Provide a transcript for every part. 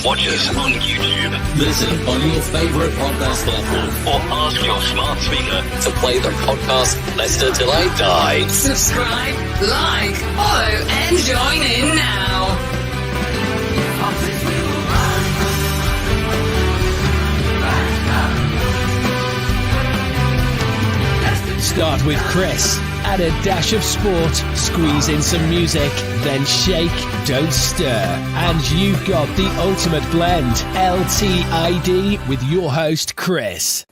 Watch us on YouTube. Listen on your favourite podcast platform. Or ask your smart speaker to play the podcast Leicester Till I Die. Subscribe, like, follow, and join in now. Start with Chris, add a dash of sport, squeeze in some music, then shake, don't stir. And you've got the ultimate blend, LTID, with your host, Chris.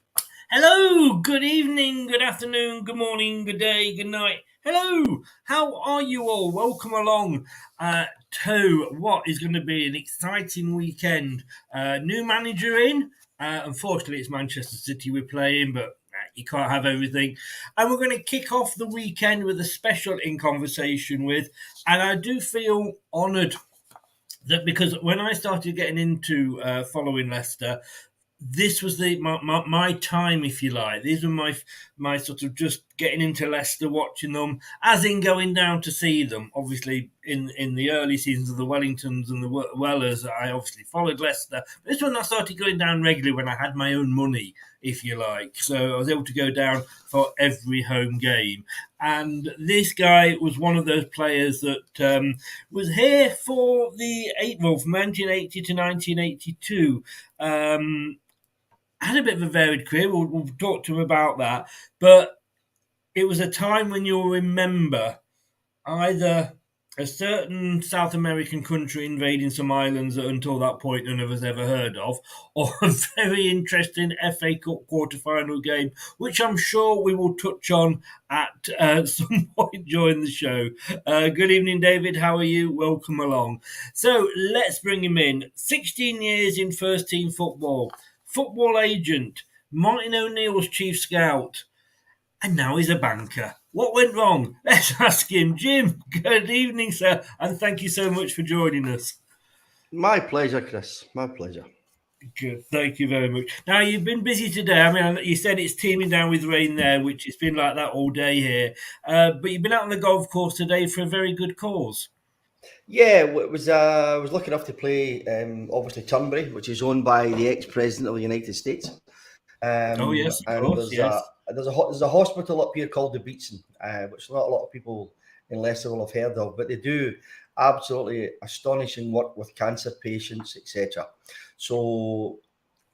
Hello, good evening, good afternoon, good morning, good day, good night. Hello, how are you all? Welcome along to what is going to be an exciting weekend. New manager in. Unfortunately, it's Manchester City we're playing, but you can't have everything. And we're going to kick off the weekend with a special in conversation with, and I do feel honoured that because when I started getting into following Leicester, this was my time, if you like. These were my sort of just getting into Leicester, watching them, as in going down to see them. Obviously, in the early seasons of the Wellingtons and the Wellers, I obviously followed Leicester. But this one I started going down regularly when I had my own money, if you like. So I was able to go down for every home game. And this guy was one of those players that was here for from 1980 to 1982. Had a bit of a varied career. We'll talk to him about that. But it was a time when you'll remember either a certain South American country invading some islands that until that point none of us ever heard of, or a very interesting FA Cup quarter-final game, which I'm sure we will touch on at some point during the show. Good evening, David. How are you? Welcome along. So let's bring him in. 16 years in first-team football. Football agent, Martin O'Neill's chief scout, and now he's a banker. What went wrong? Let's ask him. Jim, good evening, sir, and thank you so much for joining us. My pleasure, Chris. My pleasure. Good, thank you very much. Now, you've been busy today. I mean, you said it's teeming down with rain there, which it's been like that all day here. But you've been out on the golf course today for a very good cause. Yeah, it was. I was lucky enough to play, obviously, Turnberry, which is owned by the ex-president of the United States. Oh yes, of course, there's a hospital up here called the Beatson, which not a lot of people in Leicester will have heard of, but they do absolutely astonishing work with cancer patients, etc. So,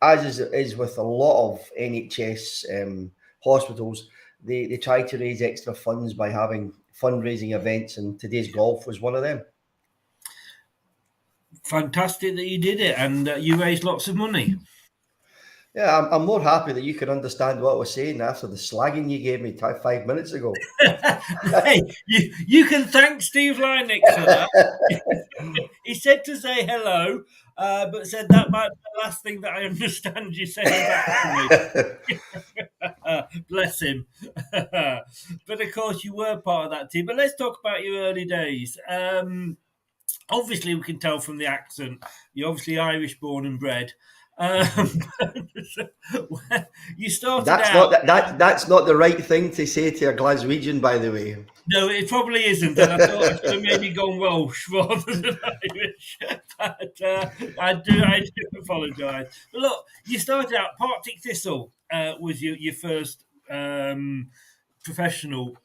as is with a lot of NHS hospitals, they try to raise extra funds by having fundraising events, and today's golf was one of them. Fantastic that you did it, and you raised lots of money. Yeah, I'm more happy that you can understand what I was saying after the slagging you gave me 5 minutes ago. Hey, you can thank Steve Lynex for that. He said to say hello, but said that might be the last thing that I understand you saying back to me. Bless him. But of course, you were part of that team. But let's talk about your early days. Obviously, we can tell from the accent, you're obviously Irish born and bred. You started That's not the right thing to say to a Glaswegian, by the way. No, it probably isn't. And I thought I should have maybe gone Welsh rather than Irish. But I do apologise. But look, you started out, Partick Thistle was your first professional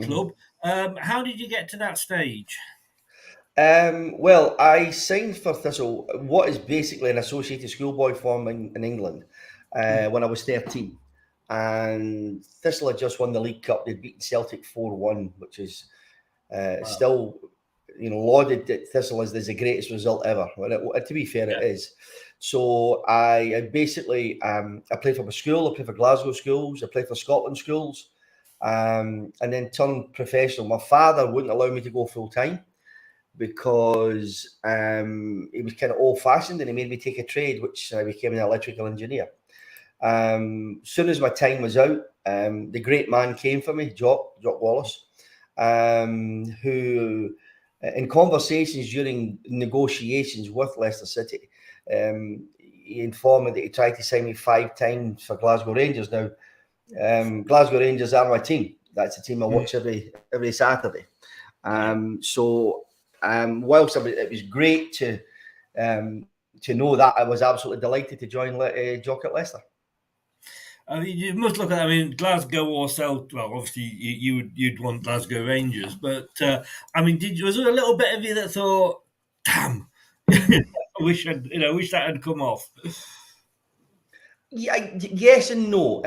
club. How did you get to that stage? Well, I signed for Thistle, what is basically an associated schoolboy form in England, when I was 13. And Thistle had just won the League Cup. They'd beaten Celtic 4-1, which is still, lauded that Thistle is the greatest result ever. Well, to be fair, it is. So I basically, I played for my school, I played for Glasgow schools, I played for Scotland schools, and then turned professional. My father wouldn't allow me to go full time, because he was kind of old-fashioned, and he made me take a trade, which I became an electrical engineer. Soon as my time was out, the great man came for me, Jock Wallace, who, in conversations during negotiations with Leicester City, he informed me that he tried to sign me 5 times for Glasgow Rangers. Now, Glasgow Rangers are my team. That's the team I watch every Saturday. Whilst it was great to to know that, I was absolutely delighted to join Jock at Leicester. I mean, you must look at. I mean, Glasgow or Celtic. Well, obviously, you'd want Glasgow Rangers, but I mean, was there a little bit of you that thought, "Damn, I wish that had come off"? Yeah, yes and no.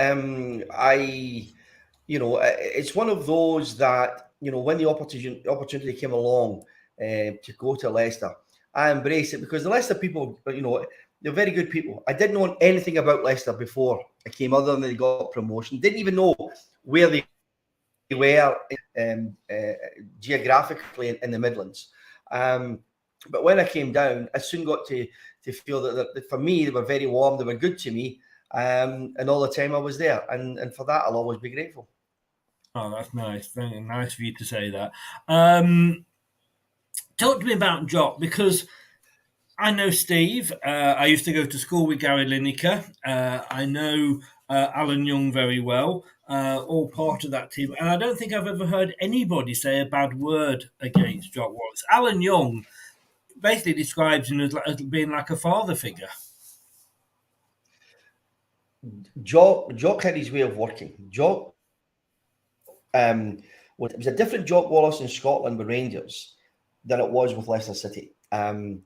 It's one of those that, when the opportunity came along to go to Leicester, I embraced it because the Leicester people, they're very good people. I didn't know anything about Leicester before I came, other than they got promotion. Didn't even know where they were geographically in the Midlands. But when I came down, I soon got to feel that for me, they were very warm. They were good to me. And all the time I was there. And for that, I'll always be grateful. Oh, that's nice. Very nice for you to say that. Talk to me about Jock, because I know Steve. I used to go to school with Gary Lineker. I know Alan Young very well, all part of that team. And I don't think I've ever heard anybody say a bad word against Jock Wallace. Alan Young basically describes him as being like a father figure. Jock had his way of working. Jock, it was a different Jock Wallace in Scotland with Rangers than it was with Leicester City. In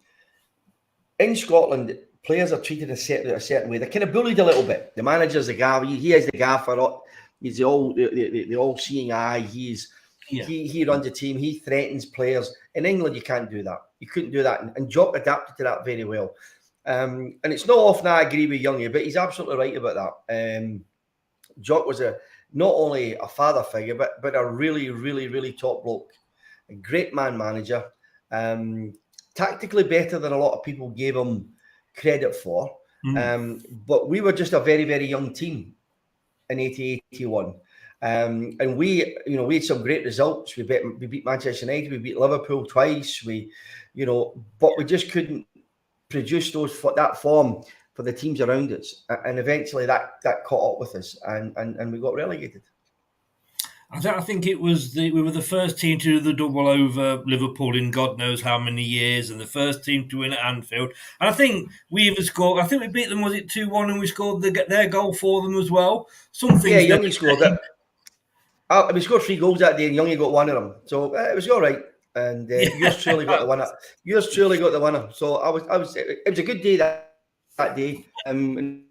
Scotland, players are treated a certain way. They're kind of bullied a little bit. The manager's the gaffer. He is the gaffer. He's the all-seeing eye. He runs the team. He threatens players. In England, you can't do that. You couldn't do that. And Jock adapted to that very well. And it's not often I agree with Youngie, but he's absolutely right about that. Jock was not only a father figure, but a really, really, really top bloke. A great man manager. Tactically better than a lot of people gave him credit for. But we were just a very, very young team in 80-81. And we had some great results. We beat Manchester United, we beat Liverpool twice. But we just couldn't produce that form for the teams around us, and eventually that caught up with us, and we got relegated. I think it was we were the first team to do the double over Liverpool in God knows how many years, and the first team to win at Anfield. And I think we even scored. I think we beat them, was it 2-1, and we scored their goal for them as well. Yeah, Youngie scored it. We scored 3 goals that day, and Youngie got 1 of them, so it was all right. And yours truly got the winner. Yours truly got the winner. So I was. It was a good day that day. In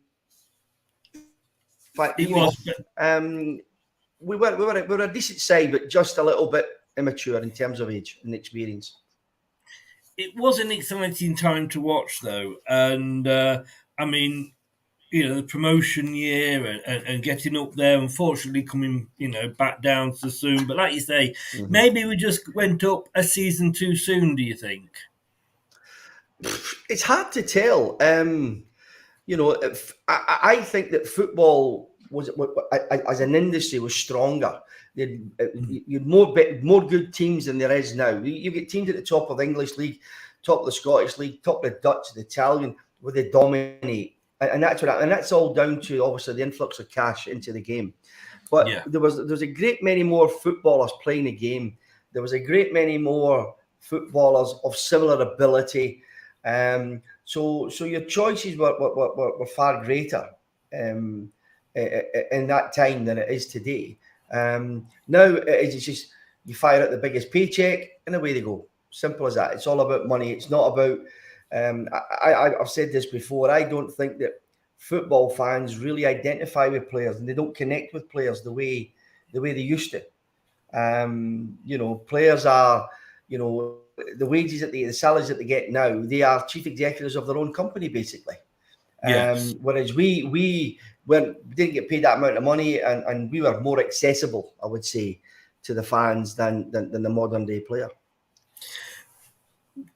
fact, it was. We were a decent side, but just a little bit immature in terms of age and experience. It was an exciting time to watch, though, and I mean, the promotion year and getting up there, unfortunately coming, back down so soon. But like you say, maybe we just went up a season too soon, do you think? It's hard to tell. I think that football was, as an industry, was stronger. You had more good teams than there is now. You get teams at the top of the English league, top of the Scottish league, top of the Dutch, the Italian, where they dominate. And that's all down to, obviously, the influx of cash into the game. But there was a great many more footballers playing the game. There was a great many more footballers of similar ability. So your choices were far greater in that time than it is today. Now it's just you fire out the biggest paycheck and away they go. Simple as that. It's all about money. It's not about. I've said this before. I don't think that football fans really identify with players, and they don't connect with players the way they used to. Players are, the wages the salaries that they get now, they are chief executives of their own company, basically. Yes. Whereas we didn't get paid that amount of money, and we were more accessible, I would say, to the fans than the modern day player.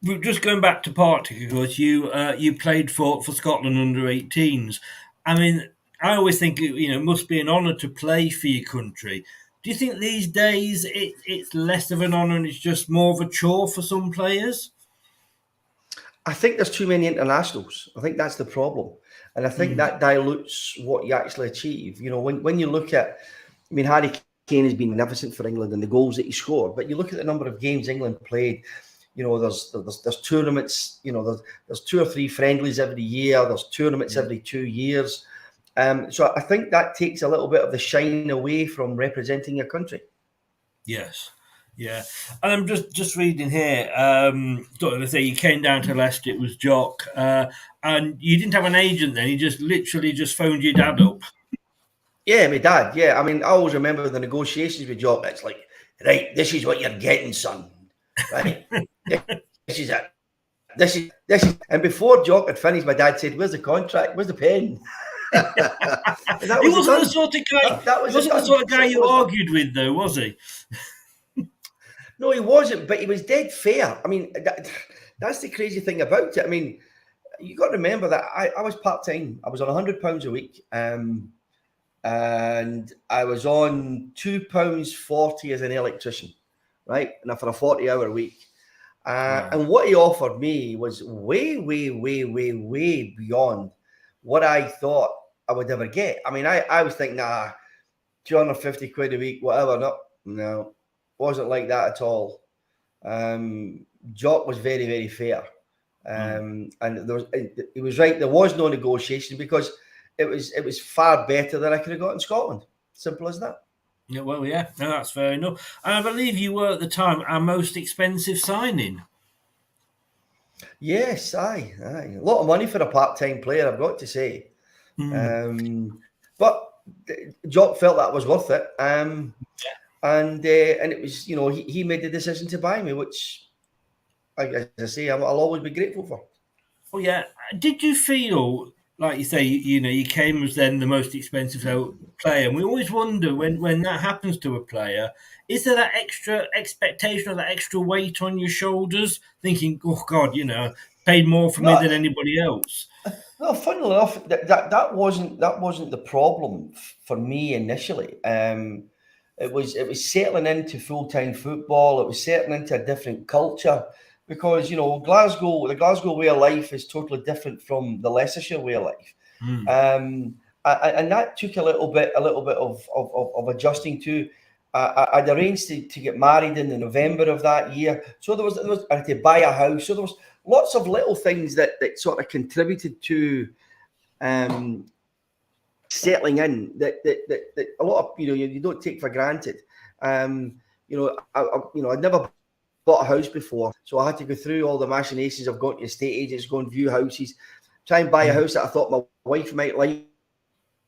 We're just going back to Partick, because you played for Scotland under 18s. I mean, I always think it must be an honour to play for your country. Do you think these days it's less of an honour and it's just more of a chore for some players? I think there's too many internationals. I think that's the problem, and I think that dilutes what you actually achieve. When you look at, Harry Kane has been magnificent for England and the goals that he scored, but you look at the number of games England played. there's tournaments. There's 2 or 3 friendlies every year. There's tournaments every 2 years. So I think that takes a little bit of the shine away from representing your country. Yes. Yeah, and I'm just reading here. Let's say you came down to Leicester. It was Jock, and you didn't have an agent then. You just literally just phoned your dad up. Yeah, my dad. Yeah, I mean, I always remember the negotiations with Jock. It's like, right, this is what you're getting, son. Right, this is it. This is. And before Jock had finished, my dad said, "Where's the contract? Where's the pen?" He wasn't the sort of guy. He wasn't the sort of guy you argued with, though, was he? No, he wasn't, but he was dead fair. I mean, that's the crazy thing about it. I mean, you got to remember that I was part-time. I was on £100 a week, and I was on £2.40 as an electrician, right? And for a 40-hour week. And what he offered me was way, way, way, way, way beyond what I thought I would ever get. I mean, I was thinking, 250 quid a week, whatever. No. Wasn't like that at all. Jock was very, very fair, and he was right. There was no negotiation because it was far better than I could have got in Scotland. Simple as that. Yeah, well, yeah, no, that's fair enough. And I believe you were at the time our most expensive signing. Yes, aye. A lot of money for a part-time player, I've got to say. But Jock felt that was worth it. And it was, he made the decision to buy me, which, as I say, I'll always be grateful for. Oh yeah. Did you feel, like you say, you came as then the most expensive player, and we always wonder when that happens to a player, is there that extra expectation or that extra weight on your shoulders, thinking, oh God, paid more for me than anybody else? No, funnily enough, that wasn't the problem for me initially. It was settling into full-time football. It was settling into a different culture because, the Glasgow way of life is totally different from the Leicestershire way of life. And that took a little bit of adjusting to. I'd arranged to get married in the November of that year. So there was I had to buy a house. So there was lots of little things that sort of contributed to settling in that a lot of you don't take for granted. I'd never bought a house before, so I had to go through all the machinations of going to estate agents, go and view houses, try and buy a house that I thought my wife might like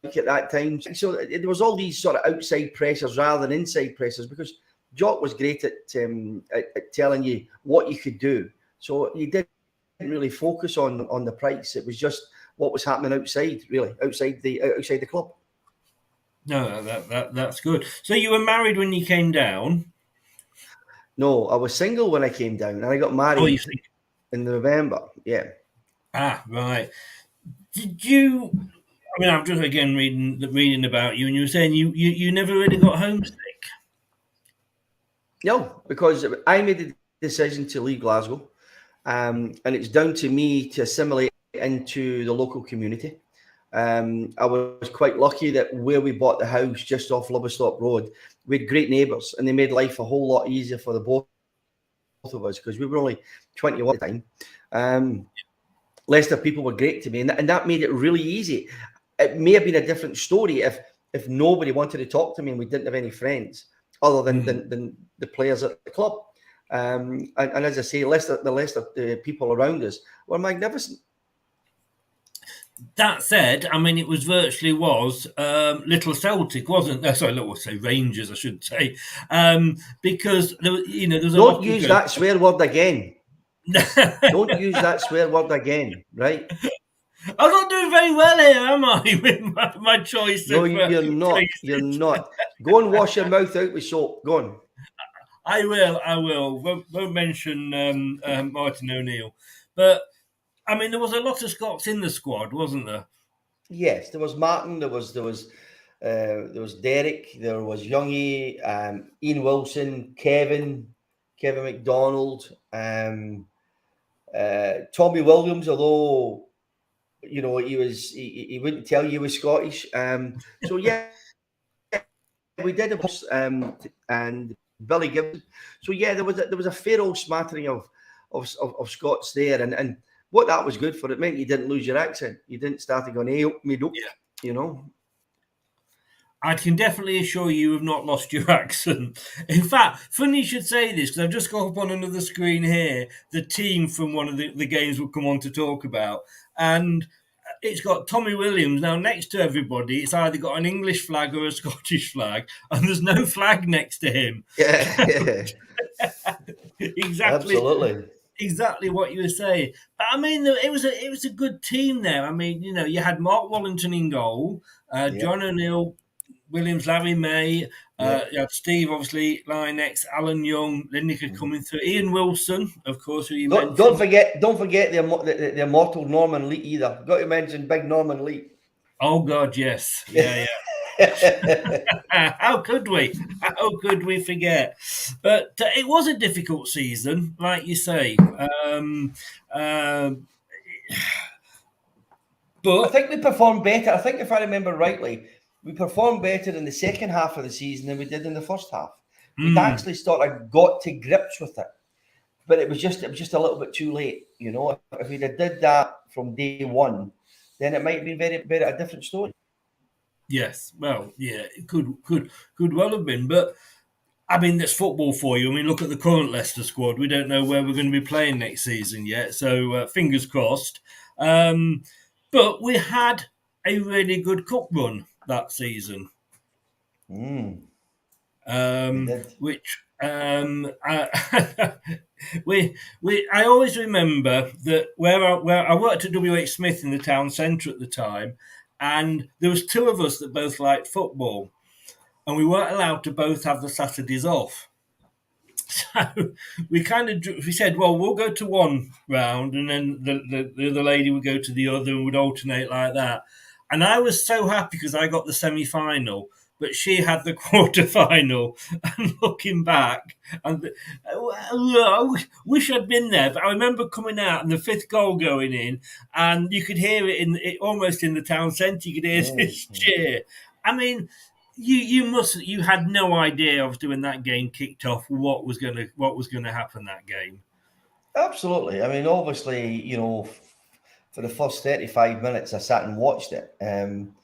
at that time. So there was all these sort of outside pressures rather than inside pressures because Jock was great at telling you what you could do. So you didn't really focus on the price. It was just what was happening outside the club. No, that's good. So you were married when you came down? No, I was single when I came down, and I got married in November. Yeah. Ah, right. Did you? I mean, I'm just again reading about you, and you were saying you never really got homesick. No, because I made the decision to leave Glasgow, and it's down to me to assimilate into the local community. I was quite lucky that where we bought the house just off Lowestoft Road, we had great neighbours, and they made life a whole lot easier for the both of us because we were only 21 at the time. Leicester people were great to me, and that made it really easy. It may have been a different story if nobody wanted to talk to me and we didn't have any friends other than the players at the club. And as I say, the people around us were magnificent. That said, I mean, it was virtually Little Celtic, wasn't there? Sorry, let's say Rangers, I should say, because there was. Don't use that swear word again. Don't use that swear word again, right? I'm not doing very well here, am I? With my choice. No, you're not. You're not. Go and wash your mouth out with soap. Go on. I will. Won't mention Martin O'Neill, but. I mean, there was a lot of Scots in the squad, wasn't there? Yes, there was Martin. There was Derek. There was Youngie, Ian Wilson, Kevin McDonald, Tommy Williams. Although he wouldn't tell you he was Scottish. So yeah, we did and Billy Gibbs. So yeah, there was a fair old smattering of of Scots there, and what that was good for, it meant you didn't lose your accent. You didn't start going, hey, me dope, you know. I can definitely assure you have not lost your accent. In fact, funny you should say this, because I've just got up on another screen here, the team from one of the games we'll come on to talk about. And it's got Tommy Williams. Now, next to everybody, it's either got an English flag or a Scottish flag, and there's no flag next to him. Yeah. Exactly. Absolutely. Exactly what you were saying. But I mean, it was a good team there. I mean, you know, you had Mark Wallington in goal, John O'Neill, Williams, Larry May, you had Steve, obviously, Lynex, Alan Young, Lineker coming through, Ian Wilson, of course, who you mentioned. Don't forget the immortal Norman Lee either. Got to mention big Norman Lee. Oh God, yes, yeah. How could we? How could we forget? But it was a difficult season, like you say. But I think we performed better. I think if I remember rightly, we performed better in the second half of the season than we did in the first half. We'd actually sort of got to grips with it, but it was just a little bit too late. You know, if we'd have did that from day one, then it might have been very a different story. Yes, well, yeah, it could well have been, but I mean, that's football for you. I mean, look at the current Leicester squad. We don't know where we're going to be playing next season yet, so fingers crossed. But we had a really good cup run that season, which I always remember that where I worked at WH Smith in the town centre at the time, and there was two of us that both liked football, and we weren't allowed to both have the Saturdays off. So we said, well, we'll go to one round, and then the other lady would go to the other, and would alternate like that. And I was so happy because I got the semi-final, but she had the quarter-final. And looking back, I wish I'd been there. But I remember coming out and the fifth goal going in, and you could hear it almost in the town centre. You could hear this cheer. I mean, you had no idea, obviously, when that game kicked off, what was going to happen that game. Absolutely. I mean, obviously, you know, for the first 35 minutes, I sat and watched it on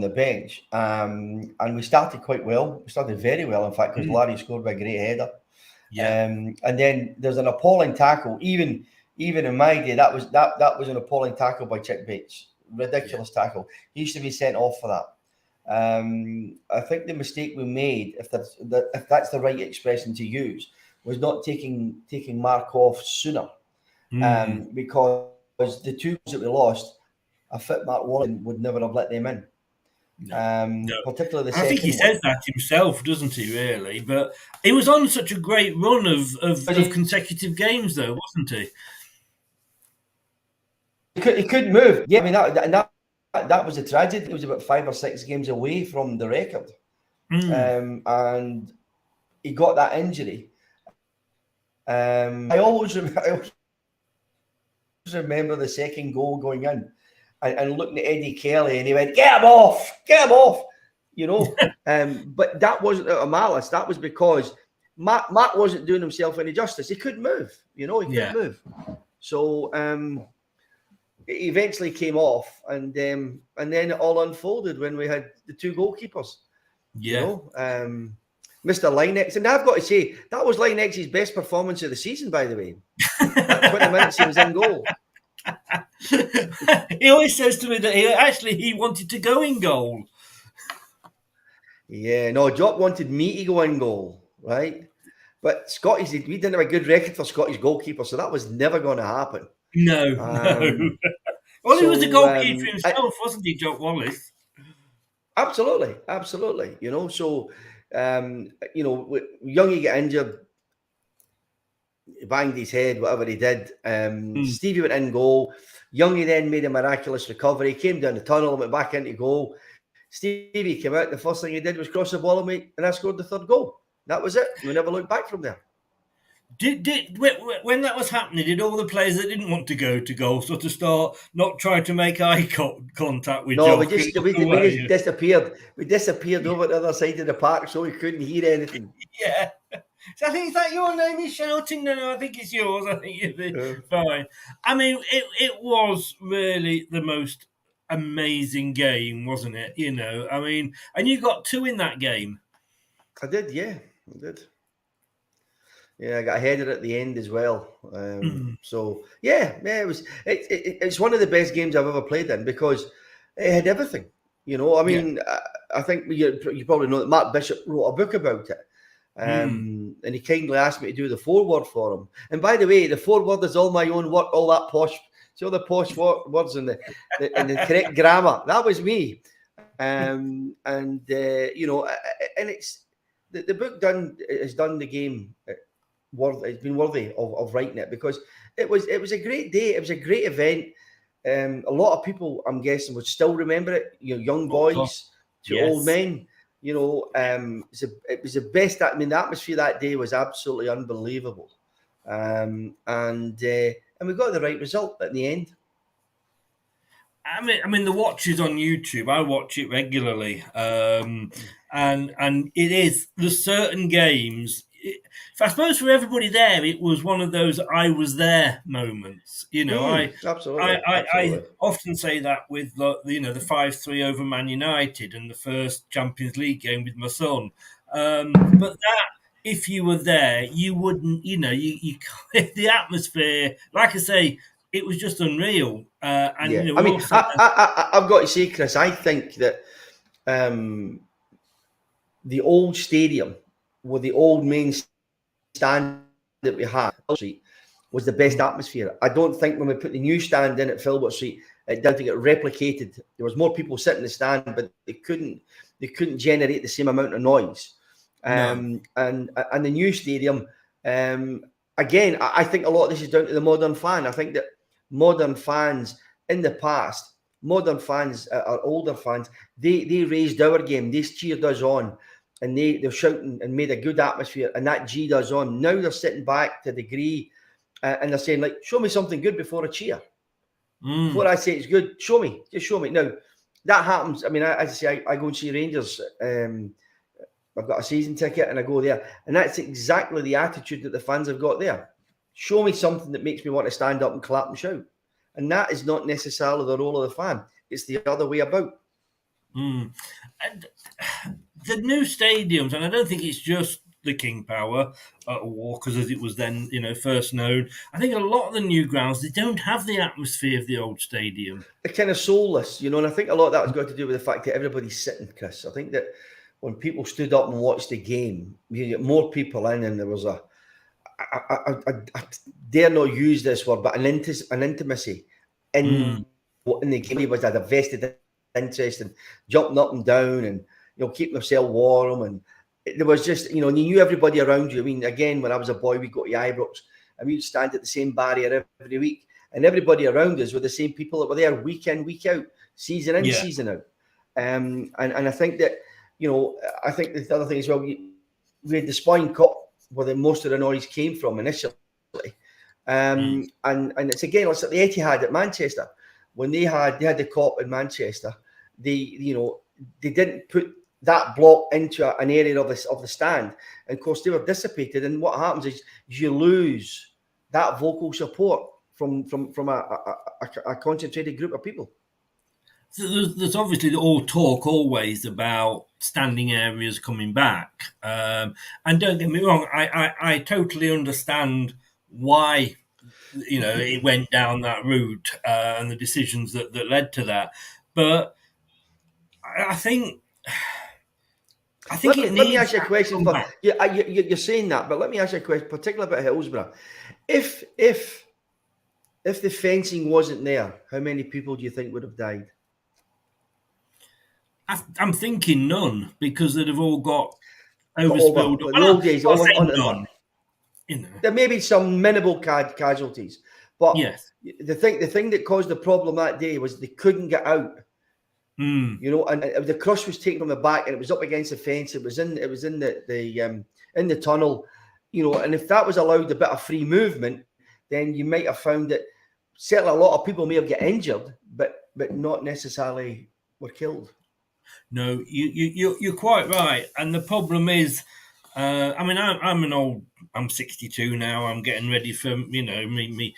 the bench. And we started quite well. We started very well, in fact, because Larry scored by a great header. Yeah. And then there's an appalling tackle. Even in my day, that was an appalling tackle by Chick Bates. Ridiculous tackle. He used to be sent off for that. I think the mistake we made, if that's the right expression to use, was not taking Mark off sooner. Because the two that we lost, a fit Mark Wallen would never have let them in. No. Particularly the second. I think he says that himself, doesn't he? Really, but he was on such a great run of consecutive games, though, wasn't he? He couldn't move. Yeah, I mean that was a tragedy. It was about 5 or 6 games away from the record, and he got that injury. I always remember the second goal going in and looking at Eddie Kelly, and he went, get him off, you know. But that wasn't out of malice. That was because Matt wasn't doing himself any justice. He couldn't move, you know. He couldn't move. So it eventually came off, and then it all unfolded when we had the two goalkeepers. Yeah. You know? Mr. Lynex, and I've got to say, that was Lynex's best performance of the season, by the way. That 20 minutes he was in goal. He always says to me that he wanted to go in goal. Yeah, no, Jock wanted me to go in goal, right? But we didn't have a good record for Scottish goalkeepers, so that was never going to happen. No. Well, he was a goalkeeper himself, wasn't he, Jock Wallace? Absolutely. You know, so... you know, Youngie got injured, he banged his head, whatever he did. Stevie went in goal. Youngie then made a miraculous recovery, came down the tunnel, went back into goal. Stevie came out, the first thing he did was cross the ball and I scored the third goal. That was it. We never looked back from there. When that was happening, did all the players that didn't want to go to goal sort of start not trying to make eye contact with Jock? No, we disappeared. We disappeared over the other side of the park, so we couldn't hear anything. Yeah. So I think, is that your name he's shouting? No, I think it's yours. I think it's fine. I mean, it was really the most amazing game, wasn't it? You know, I mean, and you got 2 in that game. I did, yeah, I did. Yeah, I got a header at the end as well. So yeah, it was. It's one of the best games I've ever played in because it had everything. You know, I mean, I think you probably know that Mark Bishop wrote a book about it. And he kindly asked me to do the foreword for him. And by the way, the foreword is all my own work, all that posh, see all the posh words and the correct grammar. That was me. You know, and it's the book has done the game it's been worthy of writing it because it was a great day. It was a great event. A lot of people, I'm guessing, would still remember it. You know, young boys to old men. You know, it was the best. I mean, the atmosphere that day was absolutely unbelievable, and we got the right result at the end. I mean, the watch is on YouTube. I watch it regularly, and it is. There's certain games. I suppose for everybody there, it was one of those "I was there" moments. You know, absolutely. I often say that with the 5-3 over Man United and the first Champions League game with my son. But that, if you were there, you wouldn't. You know, you the atmosphere. Like I say, it was just unreal. And yeah. you know, I mean, I've got to say, Chris, I think that the old stadium with the old main stand that we had was the best atmosphere. I don't think when we put the new stand in at Filbert Street, it didn't get replicated. There was more people sitting in the stand, but they couldn't generate the same amount of noise. And the new stadium, again, I think a lot of this is down to the modern fan. I think that modern fans in the past, modern fans, our older fans, they raised our game. They cheered us on. And they're shouting and made a good atmosphere, and that G'd us on. Now they're sitting back to a degree, and they're saying, like, show me something good before I cheer. Before I say it's good, show me. Just show me. Now, that happens. I mean, as I say, I go and see Rangers. I've got a season ticket, and I go there. And that's exactly the attitude that the fans have got there. Show me something that makes me want to stand up and clap and shout. And that is not necessarily the role of the fan. It's the other way about. And the new stadiums, and I don't think it's just the King Power or Walkers as it was then, first known. I think a lot of the new grounds, they don't have the atmosphere of the old stadium. They're kind of soulless, and I think a lot of that has got to do with the fact that everybody's sitting, Chris. I think that when people stood up and watched the game, you get more people in, and there was I dare not use this word, but an intimacy in the game. It was a vested interest in jumping up and down and keeping themselves warm, and there was just and you knew everybody around you. I mean, again, when I was a boy, we'd go to Ibrox and we'd stand at the same barrier every week, and everybody around us were the same people that were there week in, week out, season in, season out. And I think that I think the other thing as well, we had the Spine Cup where the most of the noise came from initially, and it's again, it's at the Etihad at Manchester. When they had the Cup in Manchester, they didn't put that block into an area of the stand, and of course they were dissipated. And what happens is you lose that vocal support from a concentrated group of people. So there's obviously all talk always about standing areas coming back, and don't get me wrong, I totally understand why it went down that route and the decisions that led to that, but I think let me ask you a question. You're saying that, but let me ask you a question, particularly about Hillsborough. If the fencing wasn't there, how many people do you think would have died? I'm thinking none, because they'd have all got overspilled. In the old days, none. There may be some minimal casualties, but yes, the thing that caused the problem that day was they couldn't get out. And the crush was taken from the back, and it was up against the fence. It was in the tunnel, and if that was allowed a bit of free movement, then you might have found that certainly a lot of people may have got injured, but not necessarily were killed. No, you're quite right. And the problem is, I mean, I'm 62 now. I'm getting ready for me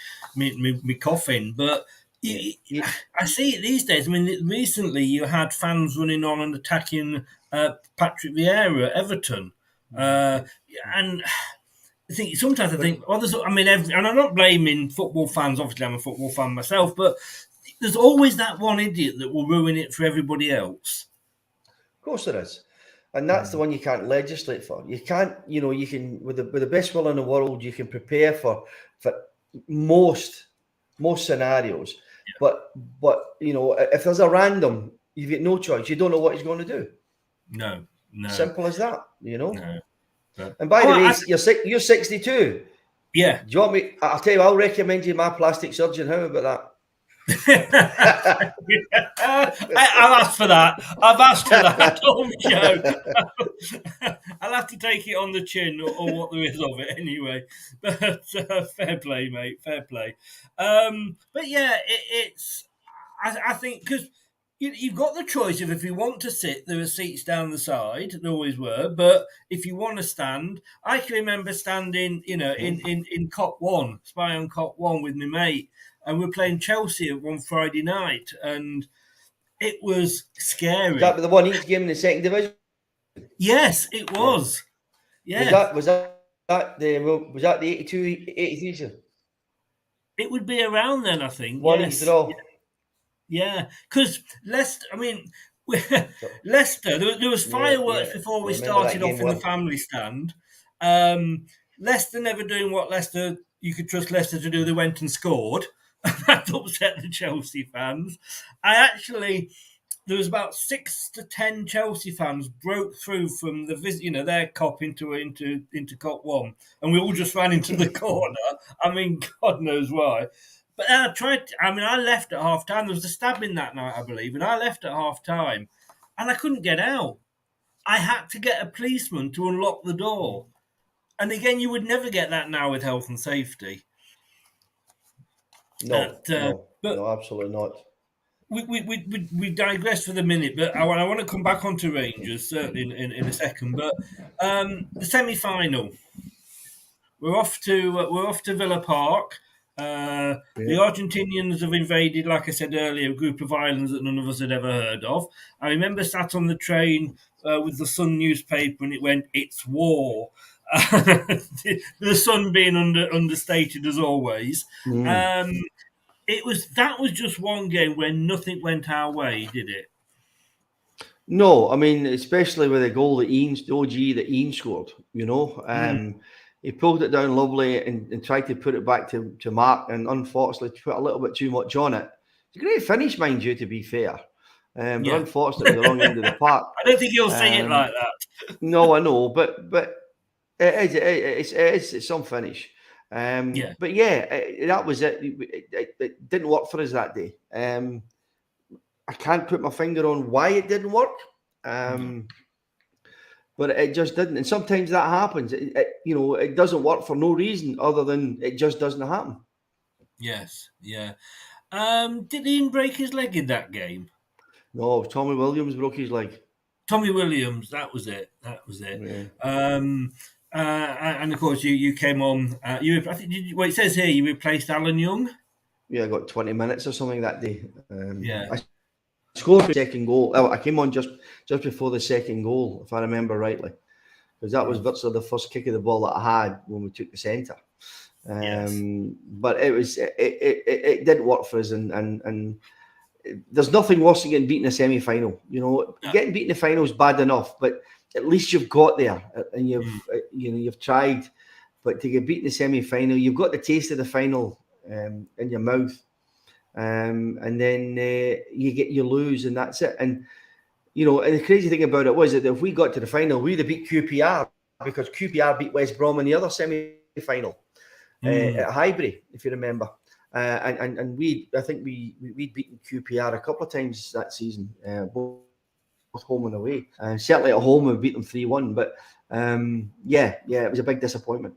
coffin. But I see it these days. I mean, recently you had fans running on and attacking Patrick Vieira at Everton, and sometimes I think, and I'm not blaming football fans. Obviously, I'm a football fan myself, but there's always that one idiot that will ruin it for everybody else. Of course there is. And that's the one you can't legislate for. You can't, you can with the best will in the world, you can prepare for most scenarios. Yeah. But if there's a random, you've got no choice. You don't know what he's going to do. No. Simple as that. No. And by the way, you're 62. Yeah. Do you want me? I'll tell you, I'll recommend you my plastic surgeon. How about that? I've asked for that. Don't show. I'll have to take it on the chin or what there is of it anyway. But fair play, mate. Fair play. But yeah, I think because you've got the choice of if you want to sit, there are seats down the side. There always were. But if you want to stand, I can remember standing, in Cop 1, spy on Cop 1 with my mate. And we're playing Chelsea one Friday night, and it was scary. That was the one each game in the second division. Yes, it was. Yeah. Was that the 82, 83 season? It would be around then, I think. One each draw. Yeah, because Leicester. I mean, Leicester. There was fireworks before we started off in the family stand. Leicester never doing what Leicester. You could trust Leicester to do. They went and scored. That upset the Chelsea fans. There was about 6 to 10 Chelsea fans broke through from their cop into Cop 1, and we all just ran into the corner. I mean, God knows why. But I left at half time. There was a stabbing that night, I believe, and I left at half time, and I couldn't get out. I had to get a policeman to unlock the door. And again, you would never get that now with health and safety. No, absolutely not. We digress for the minute, but I want to come back onto Rangers certainly in a second. But the semi-final, we're off to Villa Park. The Argentinians have invaded, like I said earlier, a group of islands that none of us had ever heard of. I remember sat on the train with the Sun newspaper, and it went, "It's war." The Sun being understated as always. That was just one game where nothing went our way, did it? No, I mean, especially with the goal that Ian scored. He pulled it down lovely and tried to put it back to Mark, and unfortunately put a little bit too much on it. It's a great finish, mind you, to be fair. But unfortunately, the wrong end of the park. I don't think he'll say it like that. No, I know, but it's some finish. But that was it. It didn't work for us that day. I can't put my finger on why it didn't work. But it just didn't. And sometimes that happens. It doesn't work for no reason other than it just doesn't happen. Yes, yeah. Did Ian break his leg in that game? No, Tommy Williams broke his leg. Tommy Williams, that was it. Yeah. And of course, you came on. It says here you replaced Alan Young. Yeah, I got 20 minutes or something that day. I scored the second goal. I came on just before the second goal, if I remember rightly, because that was virtually the first kick of the ball that I had when we took the centre. But it didn't work for us, and there's nothing worse than getting beaten in a semi-final. Getting beaten in the final is bad enough, but at least you've got there and you've tried. But to get beaten in the semi-final, you've got the taste of the final in your mouth, and then you lose, and that's it. And and the crazy thing about it was that if we got to the final, we'd have beat QPR, because QPR beat West Brom in the other semi-final at Highbury, if you remember. And I think we'd beaten QPR a couple of times that season, both home and away. And certainly at home we beat them 3-1. But it was a big disappointment.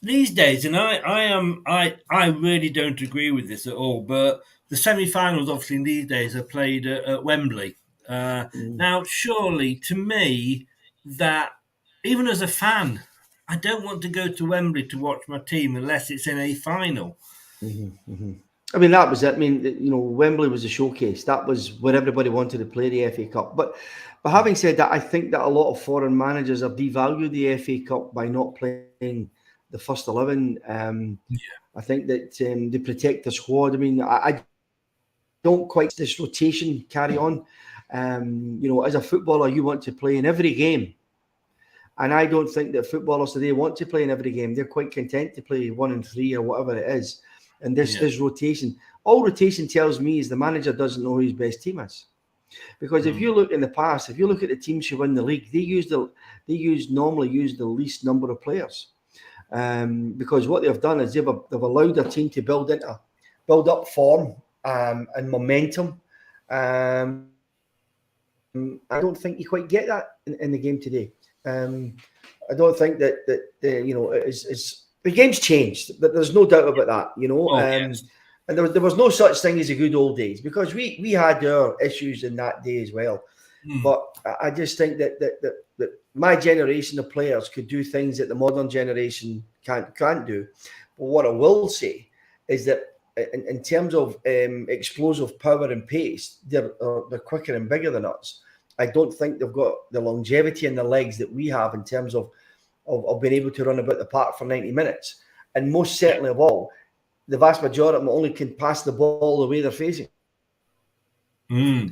These days, and I really don't agree with this at all, but the semi-finals obviously in these days are played at Wembley. Now, surely to me that even as a fan, I don't want to go to Wembley to watch my team unless it's in a final. I mean, that was it. I mean, Wembley was a showcase. That was where everybody wanted to play the FA Cup. But having said that, I think that a lot of foreign managers have devalued the FA Cup by not playing the first 11. I think that they protect the squad. I mean, I don't quite this rotation carry on. As a footballer, you want to play in every game. And I don't think that footballers today want to play in every game. They're quite content to play 1 and 3 or whatever it is. And this rotation, all rotation tells me is the manager doesn't know who his best team is. Because if you look in the past, if you look at the teams who win the league, they normally use the least number of players. Because what they've done is they've allowed their team to build up form and momentum. I don't think you quite get that in the game today. I don't think that the game's changed, but there's no doubt about that, And there was no such thing as the good old days, because we had our issues in that day as well. But I just think that my generation of players could do things that the modern generation can't do. But what I will say is that in terms of explosive power and pace, they're quicker and bigger than us. I don't think they've got the longevity in the legs that we have in terms of being able to run about the park for 90 minutes. And most certainly of all, the vast majority of them only can pass the ball the way they're facing. I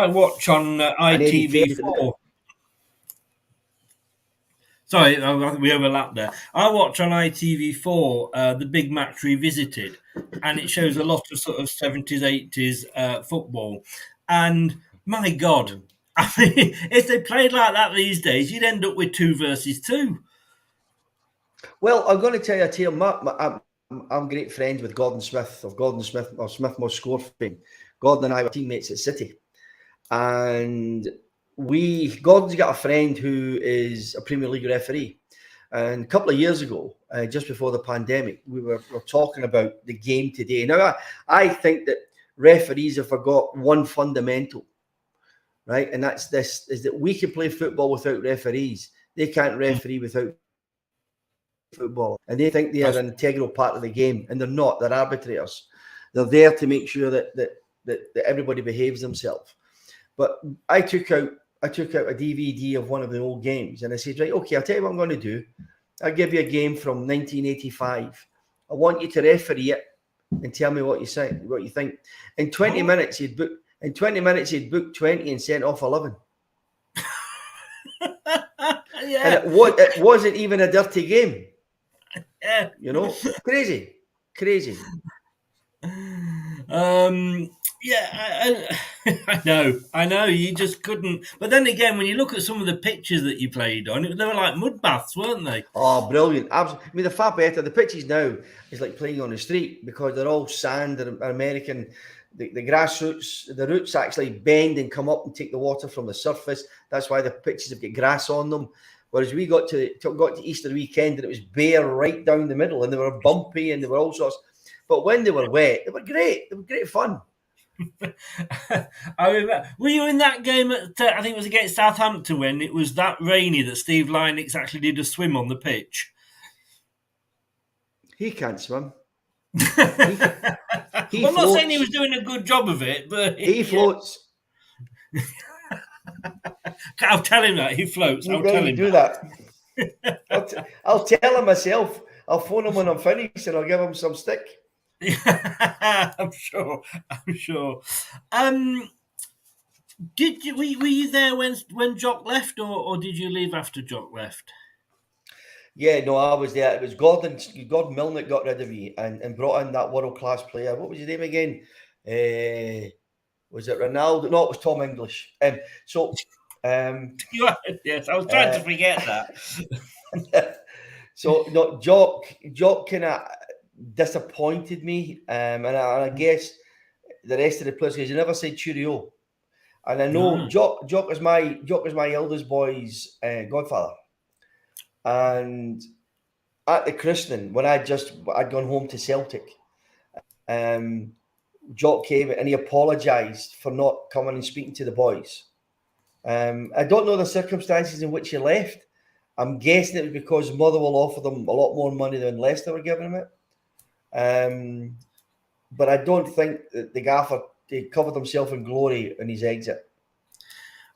watch on ITV4. Sorry, we overlapped there. I watch on ITV4 the Big Match Revisited, and it shows a lot of sort of 70s, 80s football. And my God, I mean, if they played like that these days, you'd end up with 2 versus 2. Well, I'm going to tell you a tale. I'm great friends with Gordon Smith of Smith Must Score fame. Gordon and I were teammates at City. And Gordon's got a friend who is a Premier League referee. And a couple of years ago, just before the pandemic, we were talking about the game today. Now, I think that referees have forgot one fundamental, right? And that's this, is that we can play football without referees. They can't referee without football. And they think they are an integral part of the game, and they're not. They're arbitrators. They're there to make sure that everybody behaves themselves. But I took out a DVD of one of the old games, and I said, right, okay, I'll tell you what I'm going to do. I'll give you a game from 1985. I want you to referee it and tell me what you think. In 20 minutes, he'd booked 20 and sent off 11. And it wasn't even a dirty game. Yeah. Crazy. I know. You just couldn't. But then again, when you look at some of the pictures that you played on, they were like mud baths, weren't they? Oh, brilliant! Absolutely. I mean, they're far better. The pitches now is like playing on the street because they're all sand and American. The the roots actually bend and come up and take the water from the surface. That's why the pitches have got grass on them. Whereas we got to Easter weekend and it was bare right down the middle, and they were bumpy and they were all sorts. But when they were wet, they were great. They were great fun. I remember. Were you in that game I think it was against Southampton when it was that rainy that Steve Lynex actually did a swim on the pitch? He can't swim. I'm not saying he was doing a good job of it, but he floats. I'll tell him that he floats. I'll tell him do that. I'll tell him myself. I'll phone him when I'm finished and I'll give him some stick. I'm sure. Were you there when Jock left, or did you leave after Jock left? Yeah, no, I was there. It was Gordon Milnick got rid of me and brought in that world-class player. What was his name again? Was it Ronaldo? No, it was Tom English. Yes, I was trying to forget that. So, no, Jock kind of disappointed me, and I guess the rest of the players, because he never said cheerio. And I know Jock is my eldest boy's godfather. And at the christening, when I'd gone home to Celtic, Jock came and he apologised for not coming and speaking to the boys. I don't know the circumstances in which he left. I'm guessing it was because Motherwell offered them a lot more money than Leicester were giving him it. But I don't think that the gaffer covered himself in glory in his exit.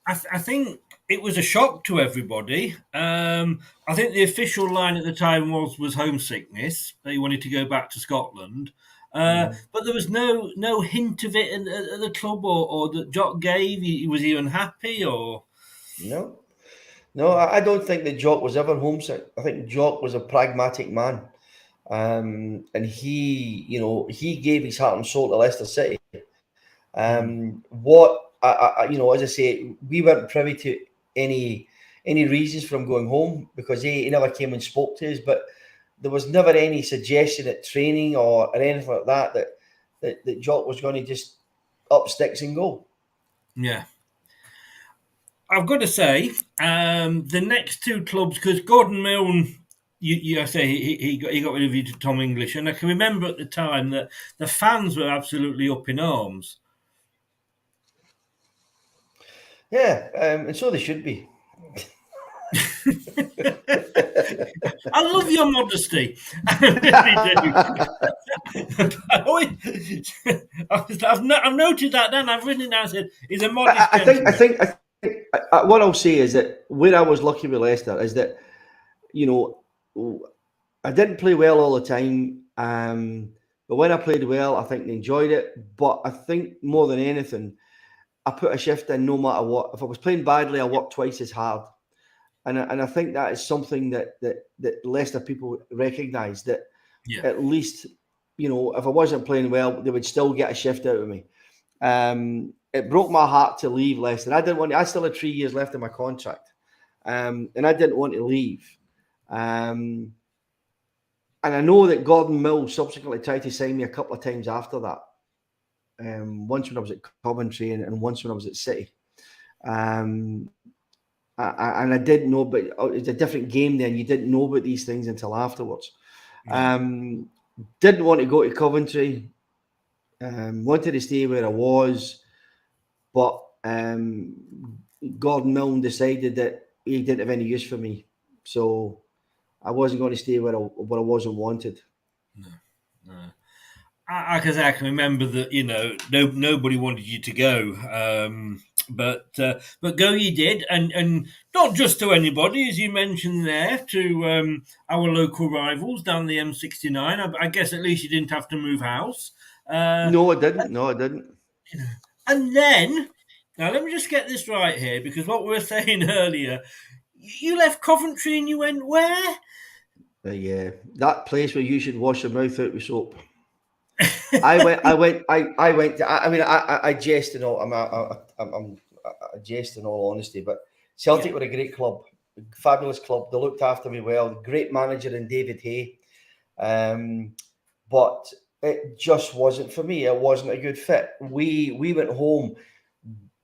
I think it was a shock to everybody. I think the official line at the time was homesickness. They wanted to go back to Scotland. But there was no hint of it at the club or that Jock gave. Was he unhappy or? No, I don't think that Jock was ever homesick. I think Jock was a pragmatic man. And he gave his heart and soul to Leicester City. As I say, we weren't privy to any reasons for him going home because he never came and spoke to us. But there was never any suggestion at training or anything like that Jock was going to just up sticks and go. Yeah. I've got to say, the next two clubs, because Gordon Milne, I say he got rid of you to Tom English, and I can remember at the time that the fans were absolutely up in arms. Yeah, and so they should be. I love your modesty. I really do. I've noted that down. I've written it down and said he's a modest gentleman. I think what I'll say is that where I was lucky with Leicester is that, I didn't play well all the time. But when I played well, I think they enjoyed it. But I think more than anything, I put a shift in no matter what. If I was playing badly, I worked twice as hard. And I think that is something that Leicester people recognise, that at least, if I wasn't playing well, they would still get a shift out of me. It broke my heart to leave Leicester. I still had 3 years left in my contract. And I didn't want to leave. And I know that Gordon Milne subsequently tried to sign me a couple of times after that. Once when I was at Coventry and once when I was at City. And I didn't know, but it's a different game then. You didn't know about these things until afterwards. Didn't want to go to Coventry. Wanted to stay where I was. But Gordon Milne decided that he didn't have any use for me. So I wasn't going to stay where I wasn't wanted. No. I can remember that, nobody wanted you to go. But go you did, and not just to anybody, as you mentioned there, to our local rivals down the M69. I guess at least you didn't have to move house. No, I didn't. And then, now let me just get this right here, because what we were saying earlier, you left Coventry and you went where? Yeah, that place where you should wash your mouth out with soap. I jest and all. I jest in all honesty, but Celtic were a great club, fabulous club. They looked after me well. Great manager in David Hay, but it just wasn't for me. It wasn't a good fit. We went home.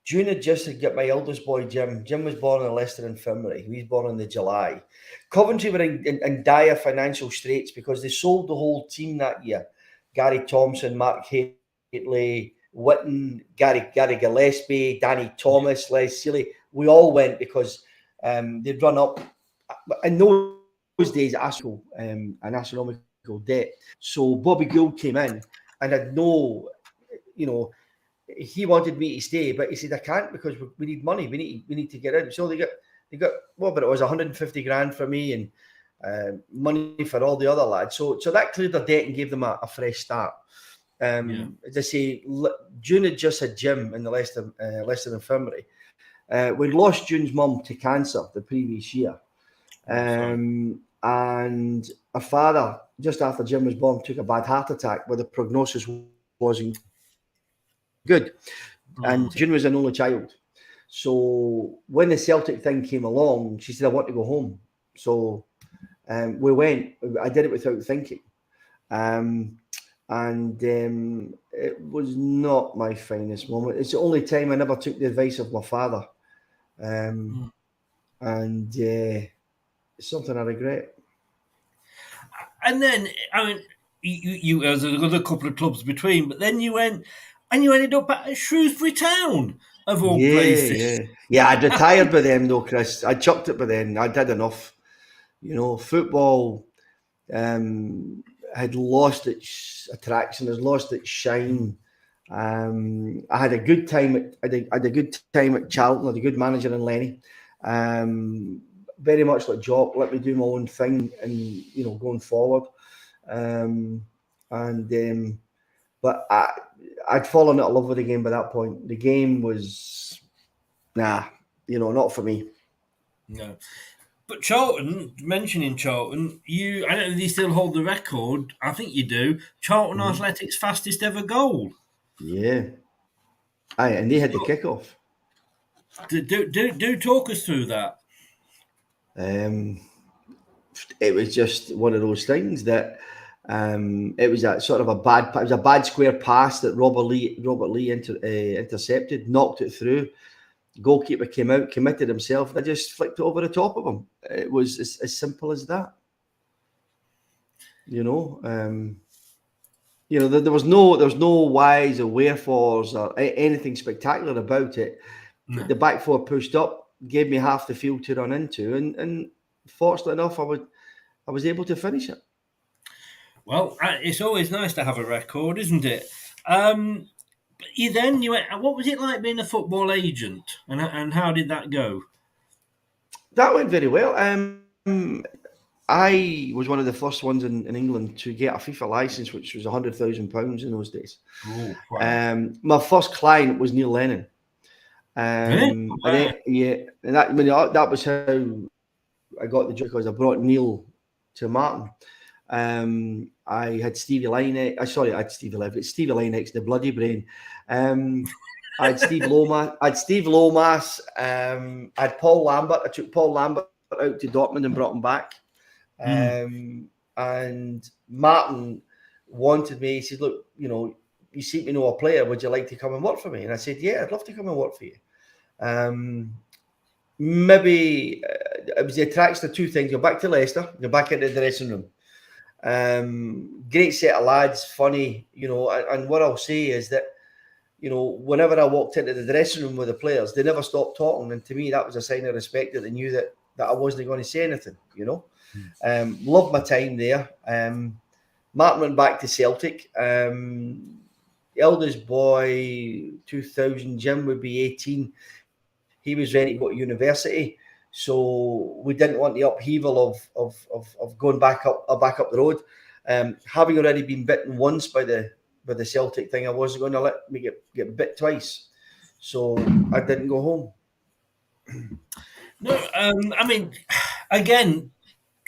June had just got my eldest boy, Jim. Jim was born in Leicester Infirmary. He was born in the July. Coventry were in dire financial straits because they sold the whole team that year. Gary Thompson, Mark Haitley, Whitten, Gary Gillespie, Danny Thomas, Les Sealy. We all went because they'd run up in those days an astronomical debt. So Bobby Gould came in and had he wanted me to stay, but he said I can't because we need money. We need to get out. So they got but it was 150 grand for me and money for all the other lads. So that cleared their debt and gave them a fresh start. As I say, June had just had Jim in the Leicester Infirmary. We'd lost June's mum to cancer the previous year. And her father, just after Jim was born, took a bad heart attack where the prognosis wasn't good. And June was an only child. So when the Celtic thing came along, she said, I want to go home. So we went. I did it without thinking. And it was not my finest moment. It's the only time I never took the advice of my father. And it's something I regret. And then, you there's a couple of clubs between, but then you went and you ended up at Shrewsbury Town. of all places. Yeah. I'd retired by then, though, Chris. I chucked it by then. I'd had enough. Football had lost its attraction, has lost its shine. I had a good time at Charlton. I had a good manager in Lenny. Very much like Jock, let me do my own thing, and going forward. But I'd fallen out of love with the game by that point. The game was not for me. No. But Charlton, mentioning Charlton, I don't know if you still hold the record. I think you do. Charlton Athletic's fastest ever goal. Yeah. Aye, and they had the kickoff. Do talk us through that. It was just one of those things that it was a bad square pass that Robert Lee intercepted, knocked it through. Goalkeeper came out, committed himself, and I just flicked it over the top of him. It was as simple as that. There was no whys or wherefores or anything spectacular about it. No. The back four pushed up, gave me half the field to run into, and fortunately enough, I was able to finish it. Well, it's always nice to have a record, isn't it? What was it like being a football agent, and how did that go? That went very well. I was one of the first ones in England to get a FIFA license, which was £100,000 in those days. Oh, wow. My first client was Neil Lennon. Really? Wow. And that was how I got the job, because I brought Neil to Martin. I had Stevie Lynex. I had Stevie Lynex, the bloody brain. I had Steve Lomas. I had Paul Lambert. I took Paul Lambert out to Dortmund and brought him back. And Martin wanted me. He said, "Look, you seem to know a player. Would you like to come and work for me?" And I said, "Yeah, I'd love to come and work for you." Maybe it was the attraction of two things. Go back to Leicester. Go back into the dressing room. Great set of lads, funny, and what I'll say is that, whenever I walked into the dressing room with the players, they never stopped talking, and to me that was a sign of respect, that they knew that I wasn't going to say anything. Loved my time there. Martin went back to Celtic. Eldest boy, 2000, Jim would be 18. He was ready to go to university. So we didn't want the upheaval of going back up the road. Having already been bitten once by the Celtic thing, I wasn't going to let me get bit twice. So I didn't go home. No, again,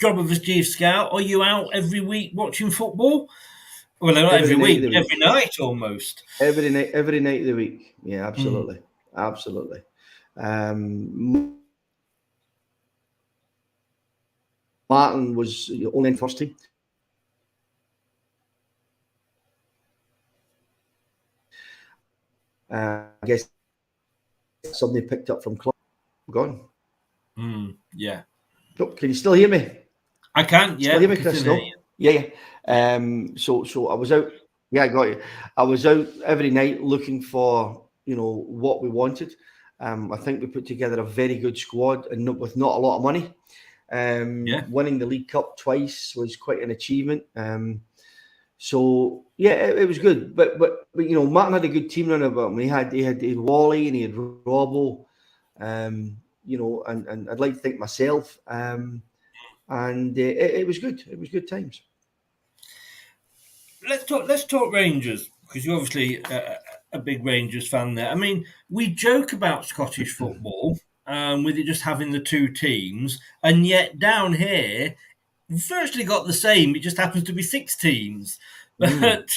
job of a chief scout. Are you out every week watching football? Well, not every week, every night almost. Every night of the week. Yeah, absolutely, absolutely. Martin was only in first team. I guess somebody picked up from club. Gone. Yeah. Oh, can you still hear me? I can. Yeah. Still hear me, Chris? No? Yeah. So I was out. Yeah, I got you. I was out every night looking for what we wanted. I think we put together a very good squad, and with not a lot of money. Winning the League Cup twice was quite an achievement. So yeah, it was good. But Martin had a good team running about him. He had Wally and he had Robbo, and I'd like to think myself. And it was good. It was good times. Let's talk Rangers, because you're obviously a big Rangers fan there. I mean, we joke about Scottish football, with it just having the two teams, and yet down here, we've virtually got the same. It just happens to be 6 teams. But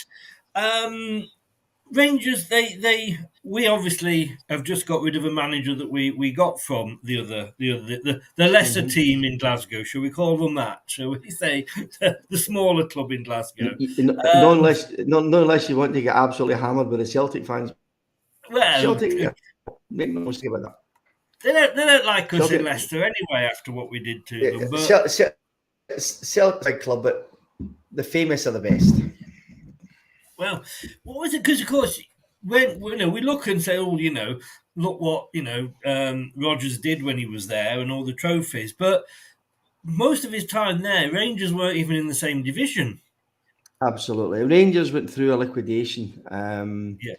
Rangers, we obviously have just got rid of a manager that we got from the lesser team in Glasgow. Shall we call them that? Shall we say the smaller club in Glasgow? Not unless you want to get absolutely hammered with the Celtic fans. Well, Celtic, make no mistake about that. They don't like us in Leicester anyway after what we did to them. But Celtic club, but the famous are the best. Well, what was it? Because of course when we look and say, oh, look what Rodgers did when he was there and all the trophies, but most of his time there, Rangers weren't even in the same division. Absolutely, Rangers went through a liquidation. Yeah.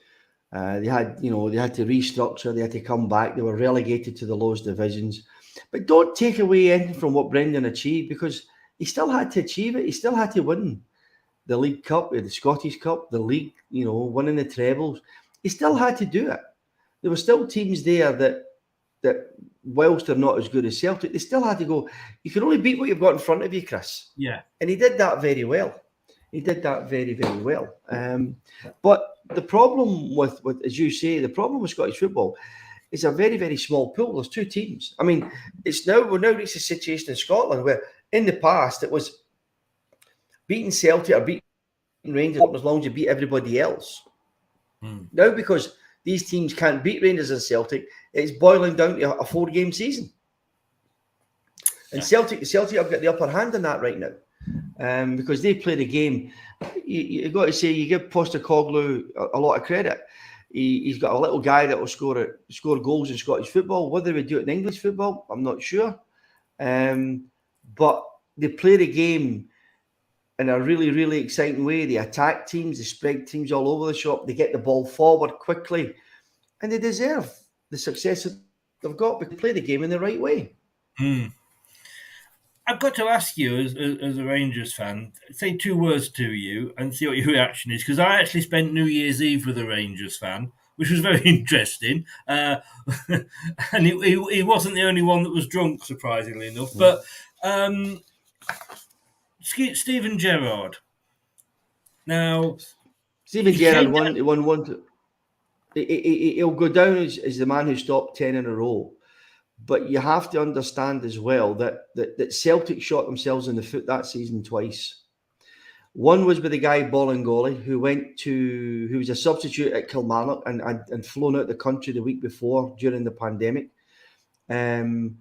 They had to restructure. They had to come back. They were relegated to the lowest divisions. But don't take away anything from what Brendan achieved, because he still had to achieve it. He still had to win the League Cup, the Scottish Cup, the league. Winning the trebles. He still had to do it. There were still teams there that whilst they're not as good as Celtic, they still had to go. You can only beat what you've got in front of you, Chris. Yeah. And he did that very well. He did that very, very well. But the problem with, as you say, the problem with Scottish football is a very, very small pool. There's two teams. I mean, we're now reached a situation in Scotland where in the past it was beating Celtic or beating Rangers as long as you beat everybody else. Now, because these teams can't beat Rangers and Celtic, it's boiling down to a 4-game season. And Celtic have got the upper hand in that right now, because they play the game. You've got to say, you give Postecoglou a lot of credit. He's got a little guy that will score goals in Scottish football. Whether we do it in English football, I'm not sure. But they play the game in a really, really exciting way. They attack teams, they spread teams all over the shop, they get the ball forward quickly, and they deserve the success that they've got because they play the game in the right way. I've got to ask you, as a Rangers fan, say 2 words to you and see what your reaction is, because I actually spent New Year's Eve with a Rangers fan, which was very interesting. And he wasn't the only one that was drunk, surprisingly enough. But Steven Gerrard. Now, Steven Gerrard won. He'll go down as the man who stopped 10 in a row. But you have to understand as well that Celtic shot themselves in the foot that season twice. One was with the guy Bolingoli, who was a substitute at Kilmarnock and flown out the country the week before during the pandemic. And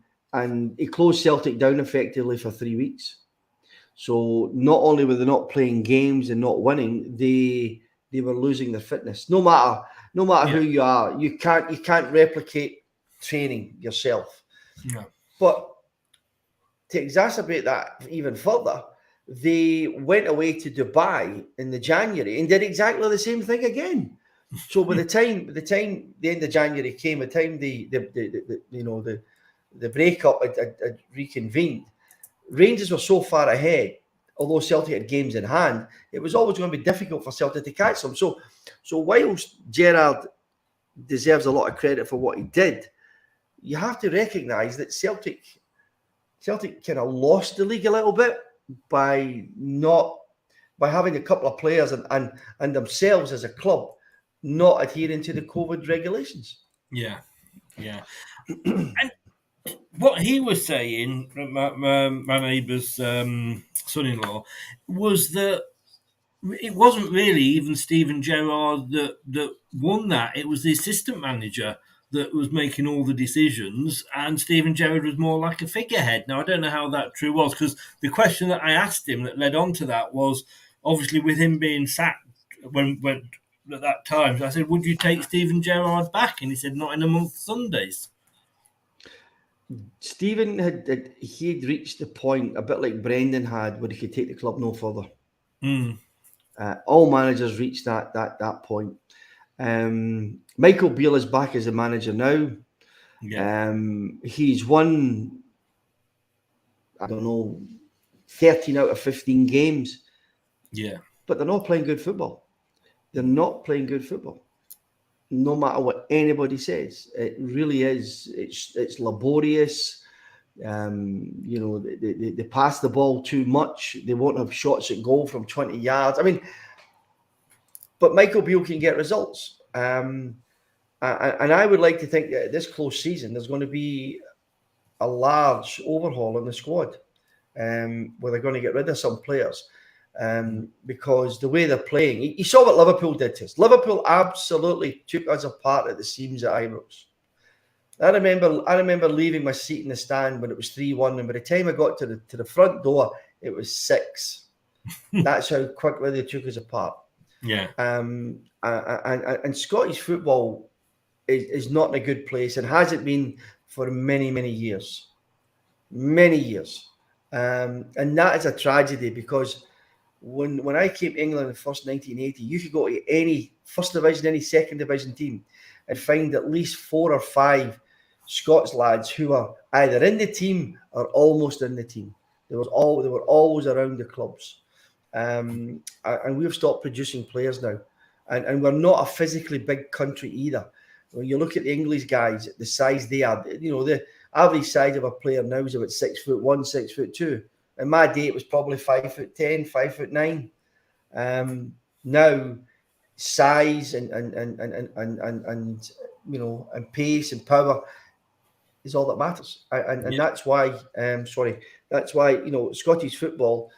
he closed Celtic down effectively for 3 weeks. So not only were they not playing games and not winning, they were losing their fitness. No matter who you are, you can't replicate training yourself. Yeah. But to exacerbate that even further, they went away to Dubai in the January and did exactly the same thing again. So by the time the end of January came, the time the breakup had reconvened, Rangers were so far ahead. Although Celtic had games in hand, it was always going to be difficult for Celtic to catch them. So whilst Gerrard deserves a lot of credit for what he did, you have to recognise that Celtic kind of lost the league a little bit by having a couple of players and themselves as a club not adhering to the COVID regulations. Yeah. And what he was saying, my neighbour's son-in-law, was that it wasn't really even Steven Gerrard that won that. It was the assistant manager that was making all the decisions, and Steven Gerrard was more like a figurehead. Now, I don't know how that true was, because the question that I asked him that led on to that was, obviously, with him being sacked when at that time, I said, would you take Steven Gerrard back? And he said, not in a month Sundays. Steven had reached the point, a bit like Brendan had, where he could take the club no further. All managers reach that point. Michael Beale is back as a manager now. Yeah. He's won, 13 out of 15 games. Yeah. But they're not playing good football. They're not playing good football. No matter what anybody says, it really is. It's laborious. They pass the ball too much. They won't have shots at goal from 20 yards. I mean, but Michael Beale can get results. And I would like to think that this close season, there's going to be a large overhaul in the squad, where they're going to get rid of some players. Because the way they're playing, you saw what Liverpool did to us. Liverpool absolutely took us apart at the seams at Ibrox. I remember leaving my seat in the stand when it was 3-1, and by the time I got to the front door, it was 6. That's how quickly they took us apart. Yeah. And Scottish football is not in a good place and hasn't been for many, many years. Many years. And that is a tragedy because when I came to England in the first 1980, you could go to any first division, any second division team and find at least 4 or 5 Scots lads who are either in the team or almost in the team. They were always around the clubs. And we've stopped producing players now. And we're not a physically big country either. When you look at the English guys, the size they are, the average size of a player now is about 6'1", 6'2". In my day, it was probably 5'10", 5'9". Now, size and pace and power is all that matters, and that's why. That's why Scottish football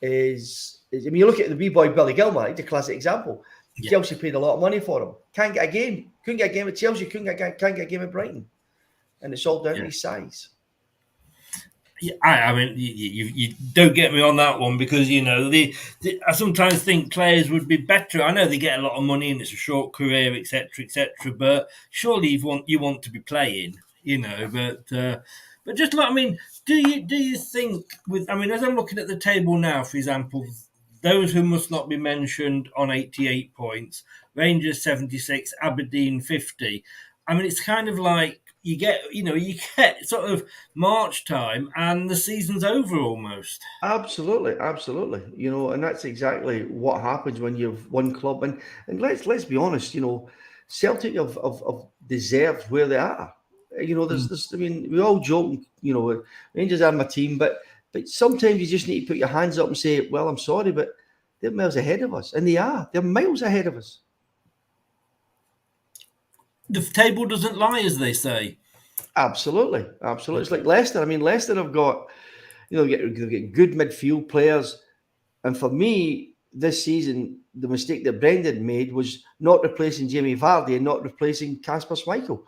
is. I mean, you look at the wee boy Billy Gilmore. He's a classic example. Yeah. Chelsea paid a lot of money for him. Can't get a game. Couldn't get a game at Chelsea. Can't get a game at Brighton, and it's all down to his size. Yeah, I mean, you don't get me on that one because I sometimes think players would be better. I know they get a lot of money and it's a short career, etc., etc. But surely you want to be playing, But just like, I mean, do you think as I'm looking at the table now, for example, those who must not be mentioned on 88 points, Rangers 76, Aberdeen 50. I mean, it's kind of like. You get sort of March time and the season's over almost. Absolutely. And that's exactly what happens when you've one club. And let's be honest, Celtic have deserved where they are. There's I mean, we all joke, Rangers are my team, but sometimes you just need to put your hands up and say, well, I'm sorry, but they're miles ahead of us. And they are. They're miles ahead of us. The table doesn't lie, as they say. Absolutely. It's like Leicester. I mean, Leicester have got, they've got good midfield players. And for me, this season, the mistake that Brendan made was not replacing Jamie Vardy and not replacing Kasper Schmeichel.